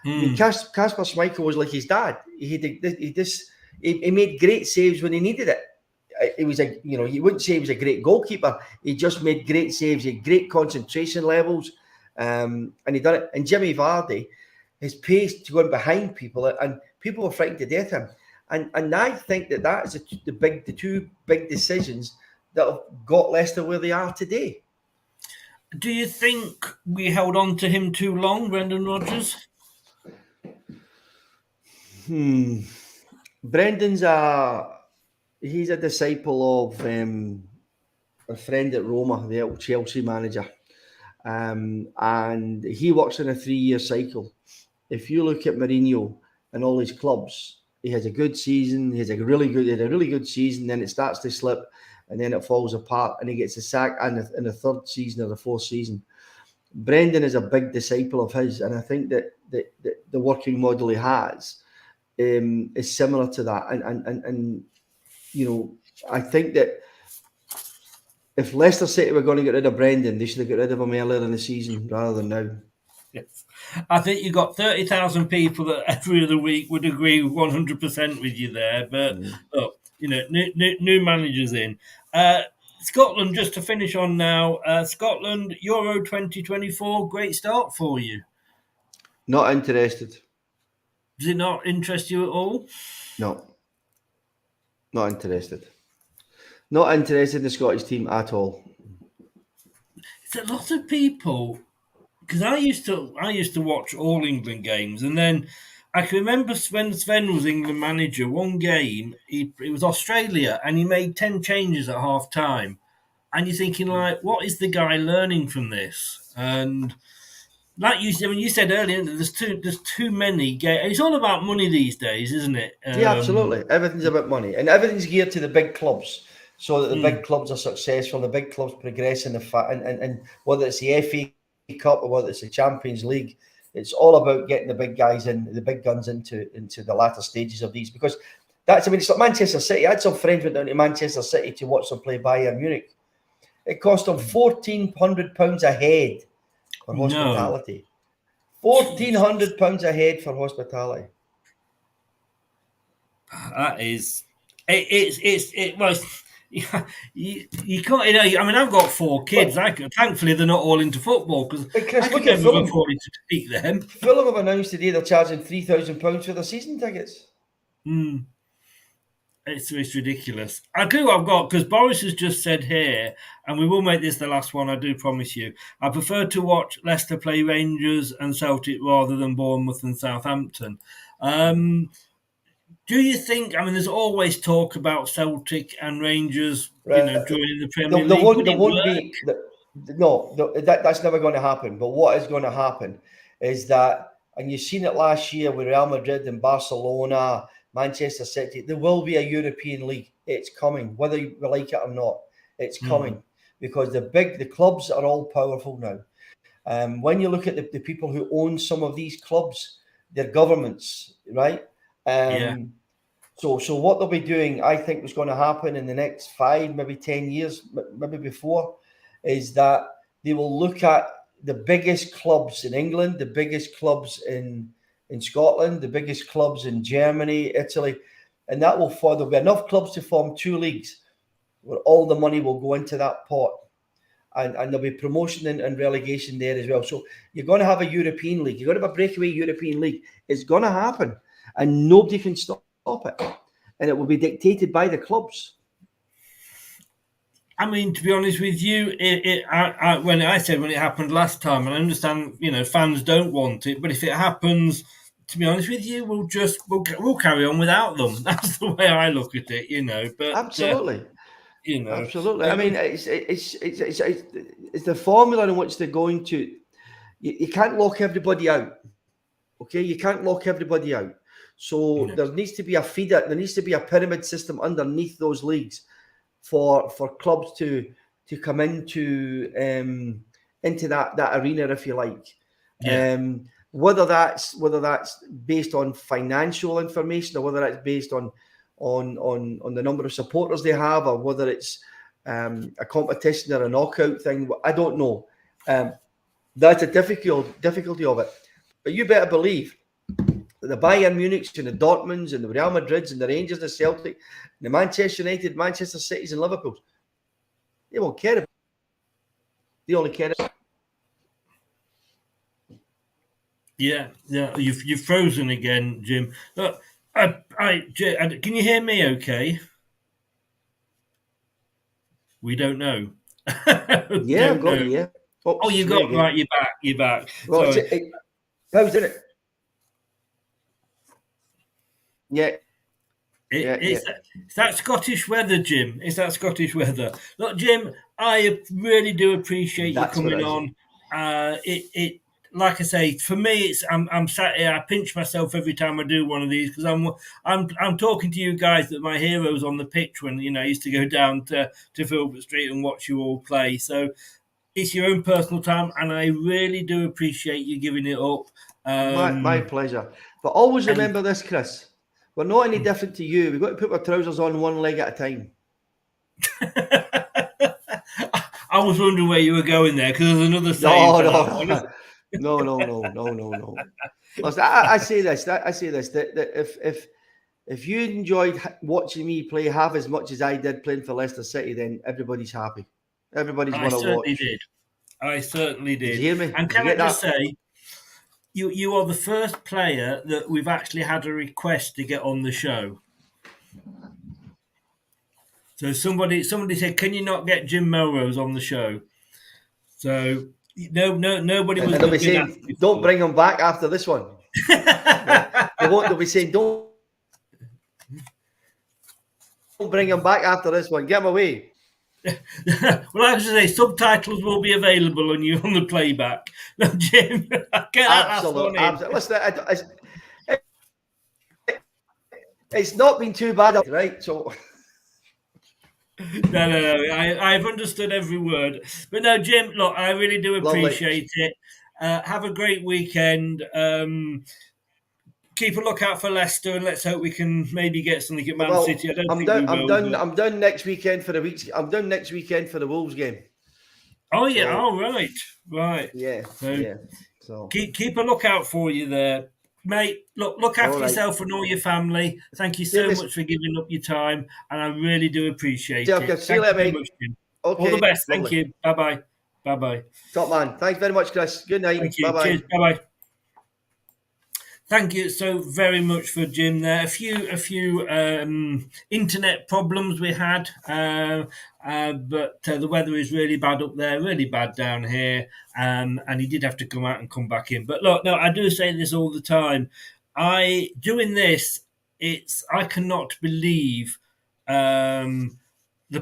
I mean, Kasper Schmeichel was like his dad. He made great saves when he needed it. It was you wouldn't say he was a great goalkeeper. He just made great saves. He had great concentration levels. And he done it. And Jimmy Vardy, his pace to go in behind people, and people were frightened to death of him. And I think that is the two big decisions that have got Leicester where they are today. Do you think we held on to him too long, Brendan Rodgers? Brendan's he's a disciple of a friend at Roma, the old Chelsea manager. And he works in a 3-year cycle. If you look at Mourinho and all his clubs, he has a good season. He had a really good season. Then it starts to slip, and then it falls apart, and he gets a sack in the third season or the fourth season. Brendan is a big disciple of his, and I think that the working model he has is similar to that. And I think that if Leicester City were going to get rid of Brendan, they should have got rid of him earlier in the season rather than now. Yes. I think you got 30,000 people that every other week would agree 100% with you there. But look, new managers in. Scotland, just to finish on now. Scotland, Euro 2024, great start for you. Not interested. Does it not interest you at all? No. Not interested. Not interested in the Scottish team at all. It's a lot of people, because I used to watch all England games, and then I can remember when Sven was England manager, one game, it was Australia, and he made 10 changes at half time. And you're thinking, like, what is the guy learning from this? And like you said earlier, there's too many games. It's all about money these days, isn't it? Yeah, absolutely. Everything's about money, and everything's geared to the big clubs, so that the big clubs are successful, the big clubs progress in and whether it's the FA Cup or whether it's the Champions League, it's all about getting the big guys in, the big guns into the latter stages of these. Because it's like Manchester City. I had some friends went down to Manchester City to watch them play Bayern Munich. It cost them £1,400 a head for hospitality. £1,400 a head for hospitality. That is, it's you can't. I mean, I've got 4 kids. Thankfully, they're not all into football because But Chris, I could look at never have Fulham. afforded to take them. Fulham have announced today they're charging £3,000 for their season tickets. It's ridiculous. I do. I've got, because Boris has just said here, and we will make this the last one. I do promise you. I prefer to watch Leicester play Rangers and Celtic rather than Bournemouth and Southampton. Do you think? I mean, there's always talk about Celtic and Rangers, joining the Premier League. There won't be. That's never going to happen. But what is going to happen is that, and you've seen it last year with Real Madrid and Barcelona, Manchester City, there will be a European league. It's coming, whether you like it or not. It's coming because the clubs are all powerful now. When you look at the people who own some of these clubs, they're governments, right? So what they'll be doing, I think, was going to happen in the next 5, maybe 10 years, maybe before, is that they will look at the biggest clubs in England, the biggest clubs in Scotland, the biggest clubs in Germany, Italy, and that will form. There'll be enough clubs to form 2 leagues where all the money will go into that pot, and there'll be promotion and relegation there as well. So you're going to have a European league. You're going to have a breakaway European league. It's going to happen, and nobody can stop it, and it will be dictated by the clubs. I mean, to be honest with you, when it happened last time, and I understand, fans don't want it, but if it happens, to be honest with you, we'll carry on without them. That's the way I look at it, But absolutely, absolutely. I mean, it's the formula in which they're going to. You can't lock everybody out. Okay, you can't lock everybody out. So there needs to be a feeder. There needs to be a pyramid system underneath those leagues for clubs to come into that arena, if you like. Whether that's based on financial information or whether that's based on the number of supporters they have, or whether it's a competition or a knockout thing, I don't know. That's a difficulty of it. But you better believe that the Bayern Munichs and the Dortmunds and the Real Madrids and the Rangers, the Celtic, the Manchester United, Manchester Cities and Liverpools, they won't care about it. They only care about it. Yeah. You've frozen again, Jim. Look, can you hear me okay? We don't know. Yeah, I've got you, yeah. Oh, you got right. You're back. Well, how's it? Yeah. It's that Scottish weather, Jim. It's that Scottish weather. Look, Jim, I really do appreciate you coming on. It like I say, for me, I'm sat here. I pinch myself every time I do one of these because I'm talking to you guys that my heroes on the pitch when I used to go down to Filbert Street and watch you all play. So it's your own personal time, and I really do appreciate you giving it up. My pleasure. But always remember this, Chris. We're not any different to you. We've got to put our trousers on one leg at a time. I was wondering where you were going there because there's another saying. No. Listen, I say this. That if you enjoyed watching me play half as much as I did playing for Leicester City, then everybody's happy. Everybody's going to watch. I certainly did. Did you hear me? And can I just say, you are the first player that we've actually had a request to get on the show. So somebody said, "Can you not get Jim Melrose on the show?" So nobody was. They'll be saying, "Don't bring him back after this one." They'll be saying, "Don't bring him back after this one. Get him away." Well, I was going to say subtitles will be available on the playback. No, Jim, absolutely. Listen, it's not been too bad, right? So. No. I've understood every word. But no, Jim, look, I really do appreciate it. Have a great weekend. Keep a lookout for Leicester, and let's hope we can maybe get something at Man City. I'm done next weekend for the week. I'm done next weekend for the Wolves game. Oh yeah, right. Yeah. So keep a lookout for you there. Mate, look after All right. yourself and all your family. Thank you so Cheers. much for giving up your time, and I really do appreciate Okay, it. see you Thank later, very mate. much, Jim. Okay, All the best. lovely. Thank you. Bye-bye. Bye-bye. Top man. Thanks very much, Chris. Good night. Thank you. Bye-bye. Cheers. Bye-bye. Thank you so very much for Jim there. A few internet problems we had, but the weather is really bad up there, really bad down here, and he did have to come out and come back in. But look, no, I do say this all the time. Doing this, I cannot believe the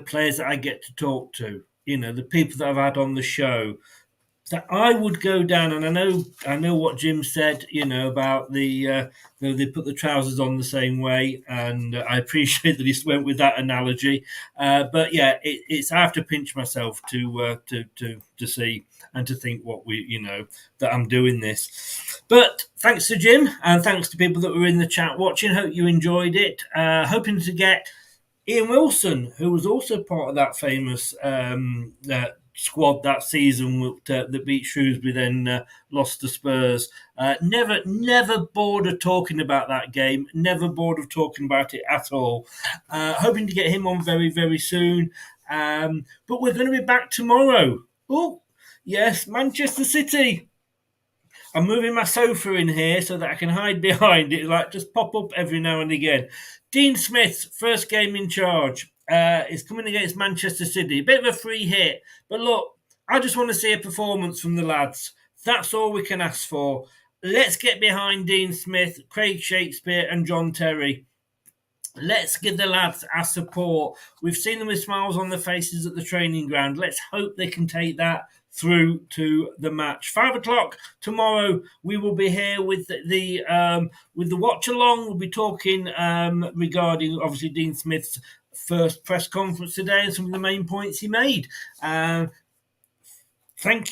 players that I get to talk to. You know, the people that I've had on the show. That I would go down, and I know what Jim said, you know, about they put the trousers on the same way, and I appreciate that he went with that analogy. But yeah, it's I have to pinch myself to see and to think that I'm doing this. But thanks to Jim, and thanks to people that were in the chat watching. Hope you enjoyed it. Hoping to get Ian Wilson, who was also part of that famous squad that season that beat Shrewsbury, then lost to Spurs. Never bored of talking about that game. Never bored of talking about it at all. Hoping to get him on very, very soon. But we're going to be back tomorrow. Oh, yes, Manchester City. I'm moving my sofa in here so that I can hide behind it, like just pop up every now and again. Dean Smith's first game in charge is coming against Manchester City. A bit of a free hit. But look, I just want to see a performance from the lads. That's all we can ask for. Let's get behind Dean Smith, Craig Shakespeare and John Terry. Let's give the lads our support. We've seen them with smiles on their faces at the training ground. Let's hope they can take that through to the match. 5 o'clock tomorrow, we will be here with the watch along. We'll be talking regarding obviously Dean Smith's first press conference today and some of the main points he made. Thank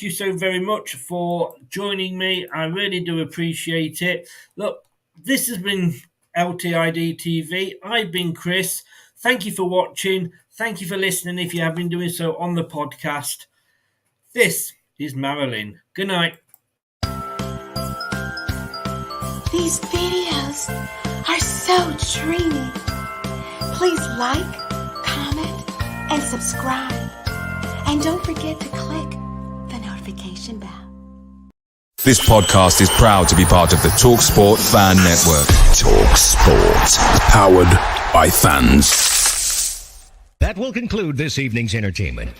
you so very much for joining me. I really do appreciate it. Look, this has been LTID TV. I've been Chris. Thank you for watching. Thank you for listening if you have been doing so on the podcast. This is Marilyn. Good night. These videos are so dreamy. Please like, comment, and subscribe. And don't forget to click the notification bell. This podcast is proud to be part of the TalkSport Fan Network. TalkSport. Powered by fans. That will conclude this evening's entertainment.